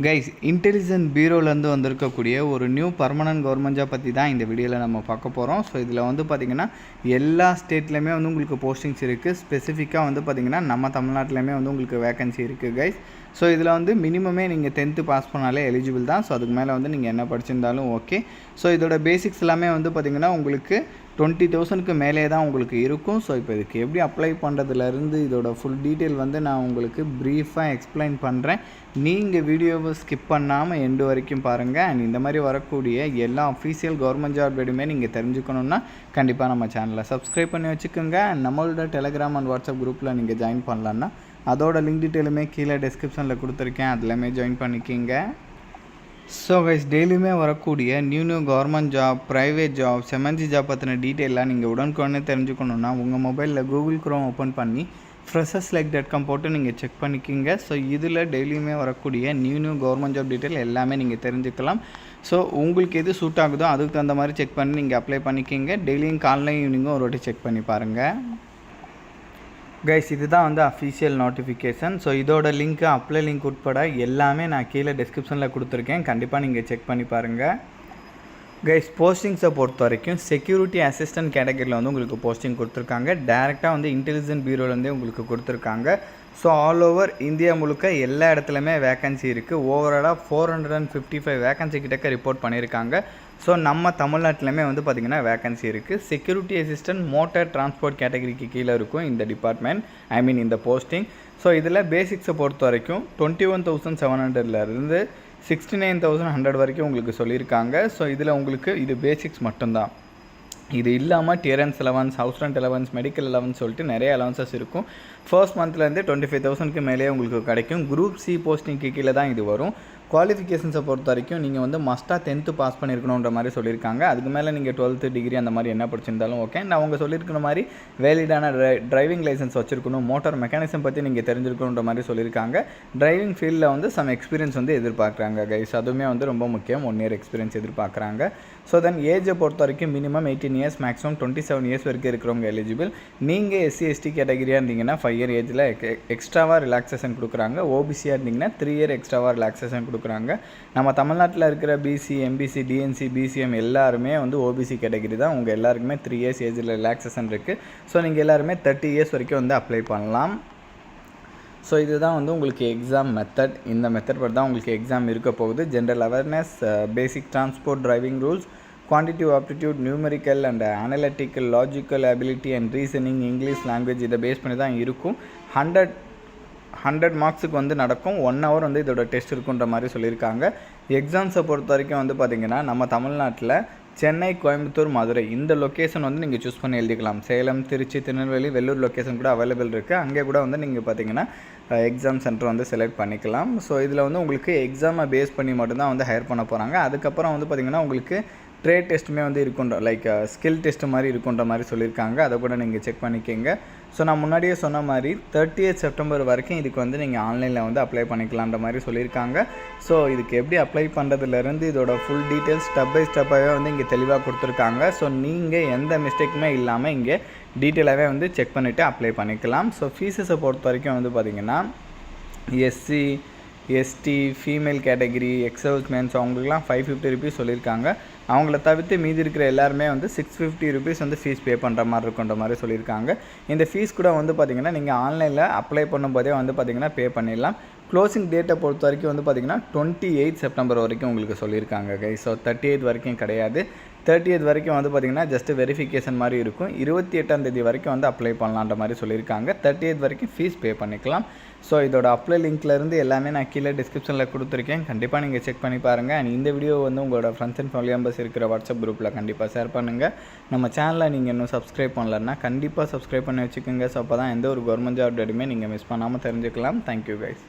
Guys, intelligent பியூரோலேருந்து வந்திருக்கக்கூடிய ஒரு new permanent government job பற்றி தான் இந்த வீடியோவில் நம்ம பார்க்க போகிறோம். ஸோ இதில் வந்து பார்த்திங்கன்னா எல்லா ஸ்டேட்லேயுமே வந்து உங்களுக்கு போஸ்டிங்ஸ் இருக்குது. ஸ்பெசிஃபிக்காக வந்து பார்த்திங்கன்னா நம்ம தமிழ்நாட்டிலையுமே வந்து உங்களுக்கு வேகன்சி இருக்குது கைஸ். ஸோ இதில் வந்து மினிமமே நீங்கள் 10th பாஸ் பண்ணாலே எலிஜிபிள் தான். ஸோ அதுக்கு மேலே வந்து நீங்கள் என்ன படிச்சிருந்தாலும் ஓகே. ஸோ இதோட பேசிக்ஸ் எல்லாமே வந்து பார்த்திங்கன்னா உங்களுக்கு 20,000க்கு மேலே தான் உங்களுக்கு இருக்கும். ஸோ இப்போ இதுக்கு எப்படி அப்ளை பண்ணுறதுலேருந்து இதோட ஃபுல் டீட்டெயில் வந்து நான் உங்களுக்கு ப்ரீஃபாக எக்ஸ்பிளைன் பண்ணுறேன். நீங்கள் வீடியோவை ஸ்கிப் பண்ணாமல் எண்டு வரைக்கும் பாருங்கள். அண்ட் இந்த மாதிரி வரக்கூடிய எல்லா அஃபீஷியல் கவர்மெண்ட் ஜாப் வீடியோமே நீங்கள் தெரிஞ்சுக்கணுன்னா கண்டிப்பாக நம்ம சேனலை சப்ஸ்கிரைப் பண்ணி வச்சுக்கோங்க. அண்ட் நம்மளோட டெலிகிராம் அண்ட் வாட்ஸ்அப் குரூப்பில் நீங்கள் ஜாயின் பண்ணலான்னா அதோட லிங்க் டீட்டெயிலுமே கீழே டிஸ்கிரிப்ஷனில் கொடுத்துருக்கேன், அதிலமே ஜாயின் பண்ணிக்கிங்க. ஸோ கைஸ், டெய்லியுமே வரக்கூடிய new government job, private job, MNC job பற்றின டீட்டெயிலாக நீங்கள் உடனுக்குடனே தெரிஞ்சுக்கணுன்னா உங்கள் மொபைலில் கூகுள் குரோம் ஓப்பன் பண்ணி freshers.like.com போட்டு நீங்கள் செக் பண்ணிக்கிங்க. ஸோ இதில் டெய்லியுமே வரக்கூடிய நியூ கவர்மெண்ட் ஜாப் டீட்டெயில் எல்லாமே நீங்கள் தெரிஞ்சுக்கலாம். ஸோ உங்களுக்கு எது சூட் ஆகுதோ அதுக்கு தகுந்த மாதிரி செக் பண்ணி நீங்கள் அப்ளை பண்ணிக்கிங்க. டெய்லியும் காலையில் ஈவினிங்கும் ஒரு வாட்டி செக் பண்ணி பாருங்கள். கைஸ், இதுதான் வந்து அஃபீஷியல் நோட்டிஃபிகேஷன். ஸோ இதோட லிங்க்கு, அப்ளை லிங்க் உட்பட எல்லாமே நான் கீழே டிஸ்கிரிப்ஷனில் கொடுத்துருக்கேன். கண்டிப்பாக நீங்கள் செக் பண்ணி பாருங்கள். கைஸ், போஸ்டிங்ஸை பொறுத்த வரைக்கும் செக்யூரிட்டி அசிஸ்டன்ட் கேட்டகரியில் வந்து உங்களுக்கு போஸ்டிங் கொடுத்துருக்காங்க. டேரெக்டாக வந்து இன்டெலிஜென்ட் பியூரோலேருந்தே உங்களுக்கு கொடுத்துருக்காங்க. ஸோ ஆல் ஓவர் இந்தியா முழுக்க எல்லா இடத்துலையுமே வேக்கன்சி இருக்குது. ஓவராலாக 455 வேக்கன்சி கிட்டக்க ரிப்போர்ட் பண்ணியிருக்காங்க. ஸோ நம்ம தமிழ்நாட்டிலுமே வந்து பார்த்திங்கன்னா வேக்கன்சி இருக்குது. செக்யூரிட்டி அசிஸ்டன்ட் மோட்டார் டிரான்ஸ்போர்ட் கேட்டகரிக்கு கீழே இருக்கும் இந்த டிபார்ட்மெண்ட், இந்த போஸ்டிங். ஸோ இதில் பேசிக்ஸை பொறுத்த வரைக்கும் 21,700லேருந்து 69,100 வரைக்கும் உங்களுக்கு சொல்லியிருக்காங்க. ஸோ இதில் உங்களுக்கு இது பேசிக்ஸ் மட்டும்தான். இது இல்லாமல் dearness allowance, house rent allowance, medical allowance சொல்லிட்டு நிறைய அலவன்சஸ் இருக்கும். ஃபர்ஸ்ட் மந்த்லேருந்து 25,000க்கு மேலே உங்களுக்கு கிடைக்கும். குரூப் சி போஸ்டிங்க்கு கீழே தான் இது வரும். குவாலிஃபிகேஷன்ஸை பொறுத்த வரைக்கும் நீங்கள் வந்து மஸ்ட்டாக 10th பாஸ் பண்ணியிருக்கணுன்ற மாதிரி சொல்லியிருக்காங்க. அதுக்கு மேலே நீங்கள் 12th டிகிரி அந்த மாதிரி என்ன படிச்சிருந்தாலும் ஓகே. நான் அவங்க சொல்லியிருக்கிற மாதிரி வேலிடான டிரைவிங் லைசன்ஸ் வச்சுருக்கணும், மோட்டார் மெக்கானிசம் பற்றி நீங்கள் தெரிஞ்சிருக்கணுன்ற மாதிரி சொல்லியிருக்காங்க. டிரைவிங் ஃபீல்டில் வந்து சம் எக்ஸ்பீரியன்ஸ் வந்து எதிர்பார்க்குறாங்க கைஸ். அதுவுமே வந்து ரொம்ப முக்கியம். 1 year எக்ஸ்பீரியன்ஸ் எதிர்பார்க்குறாங்க. ஸோ தென் ஏஜை பொறுத்த வரைக்கும் மினிமம் 18 years, மேக்ஸிமம் 27 years வரைக்கும் இருக்கிறவங்க எலிஜிபிள். நீங்கள் SC ST கேட்டகிரியாக இருந்தீங்கன்னா 5 year ஏஜில் எக்ஸ்ட்ராவாக ரிலாக்ஸேஷன் கொடுக்குறாங்க. ஓபிசியாக இருந்தீங்கன்னா 3 year எக்ஸ்ட்ராவாக ரிலாக்ஸேஷன் கொடுக்குறாங்க. நம்ம தமிழ்நாட்டில் இருக்கிற பிசி, எம்பிசி, டிஎன்சி, பிசிஎம் எல்லாருமே வந்து ஓபிசி கேட்டகிரி தான். உங்கள் எல்லாருக்குமே 3 years ஏஜில் ரிலாக்ஸேஷன் இருக்குது. ஸோ நீங்கள் எல்லாருமே 30 years வரைக்கும் வந்து அப்ளை பண்ணலாம். ஸோ இதுதான் வந்து உங்களுக்கு எக்ஸாம் மெத்தட். இந்த மெத்தட் படி தான் உங்களுக்கு எக்ஸாம் இருக்க போகுது. General awareness, basic transport, driving rules, quantitative aptitude, numerical and analytical, logical ability and reasoning, English language இதை பேஸ் பண்ணி தான் இருக்கும். 100 மார்க்ஸுக்கு வந்து நடக்கும். 1 hour வந்து இதோட டெஸ்ட் இருக்குன்ற மாதிரி சொல்லியிருக்காங்க. எக்ஸாம்ஸை பொறுத்த வரைக்கும் வந்து பார்த்திங்கன்னா நம்ம தமிழ்நாட்டில் சென்னை, கோயம்புத்தூர், மதுரை இந்த லொக்கேஷன் வந்து நீங்கள் சூஸ் பண்ணி எழுதிக்கலாம். சேலம், திருச்சி, திருநெல்வேலி, வெள்ளூர் லொக்கேஷன் கூட அவைலபிள் இருக்குது. அங்கே கூட வந்து நீங்கள் பார்த்திங்கன்னா எக்ஸாம் சென்டர் வந்து செலக்ட் பண்ணிக்கலாம். ஸோ இதில் வந்து உங்களுக்கு எக்ஸாமை பேஸ் பண்ணி மட்டும்தான் வந்து ஹையர் பண்ண போகிறாங்க. அதுக்கப்புறம் வந்து பார்த்திங்கன்னா உங்களுக்கு ட்ரேட் டெஸ்ட்டுமே வந்து இருக்குன்ற லைக் ஸ்கில் டெஸ்ட் மாதிரி இருக்குன்ற மாதிரி சொல்லியிருக்காங்க. அதை கூட நீங்கள் செக் பண்ணிக்கோங்க. ஸோ நான் முன்னாடியே சொன்ன மாதிரி 30th September வரைக்கும் இதுக்கு வந்து நீங்கள் ஆன்லைனில் வந்து அப்ளை பண்ணிக்கலான்ற மாதிரி சொல்லியிருக்காங்க. ஸோ இதுக்கு எப்படி அப்ளை பண்ணுறதுலேருந்து இதோட ஃபுல் டீட்டெயில்ஸ் ஸ்டெப் பை ஸ்டெப்பாகவே வந்து இங்கே தெளிவாக கொடுத்துருக்காங்க. ஸோ நீங்கள் எந்த மிஸ்டேக்குமே இல்லாமல் இங்கே டீட்டெயிலாகவே வந்து செக் பண்ணிவிட்டு அப்ளை பண்ணிக்கலாம். ஸோ ஃபீஸஸை பொறுத்த வரைக்கும் வந்து பார்த்திங்கன்னா SC ST, ஃபீமேல் கேட்டகிரி, எக்ஸர்விஸ்மேன்ஸ் அவங்களுக்குலாம் 550 rupees சொல்லியிருக்காங்க. அவங்கள தவிர்த்து மீதி இருக்கிற எல்லாருமே வந்து 650 rupees வந்து ஃபீஸ் பே பண்ணுற மாதிரி இருக்குன்ற மாதிரி சொல்லியிருக்காங்க. இந்த ஃபீஸ் கூட வந்து பார்த்திங்கன்னா நீங்கள் ஆன்லைனில் அப்ளை பண்ணும்போதே வந்து பார்த்திங்கன்னா பே பண்ணிடலாம். க்ளோசிங் டேட்டை பொறுத்த வரைக்கும் வந்து பார்த்திங்கன்னா 28th September வரைக்கும் உங்களுக்கு சொல்லியிருக்காங்க கைஸ். ஸோ 38th வரைக்கும் கிடையாது. 30th வரைக்கும் வந்து பார்த்திங்கன்னா ஜஸ்ட்டு வெரிஃபிகேஷன் மாதிரி இருக்கும். 28ஆம் தேதி வரைக்கும் வந்து அப்ளை பண்ணலான்ற மாதிரி சொல்லியிருக்காங்க. 30th வரைக்கும் ஃபீஸ் பே பண்ணிக்கலாம். ஸோ இதோட அப்ளை லிங்க்லேருந்து எல்லாமே நான் கீழே டிஸ்கிரிப்ஷனில் கொடுத்துருக்கேன். கண்டிப்பாக நீங்கள் செக் பண்ணி பாருங்கள். அண்ட் இந்த வீடியோ வந்து உங்களோட ஃப்ரெண்ட்ஸ் அண்ட் ஃபேமிலி மெம்பர்ஸ் இருக்கிற வாட்ஸ்அப் குரூப்பில் கண்டிப்பாக ஷேர் பண்ணுங்கள். நம்ம சேனலை நீங்கள் இன்னும் சப்ஸ்கிரைப் பண்ணலன்னா கண்டிப்பாக சப்ஸ்கிரைப் பண்ணி வச்சுக்கோங்க. ஸோ அப்போ தான் எந்த ஒரு கவர்மெண்ட் ஜாப் டேட்டுமே நீங்கள் மிஸ் பண்ணாமல் தெரிஞ்சுக்கலாம். Thank you guys.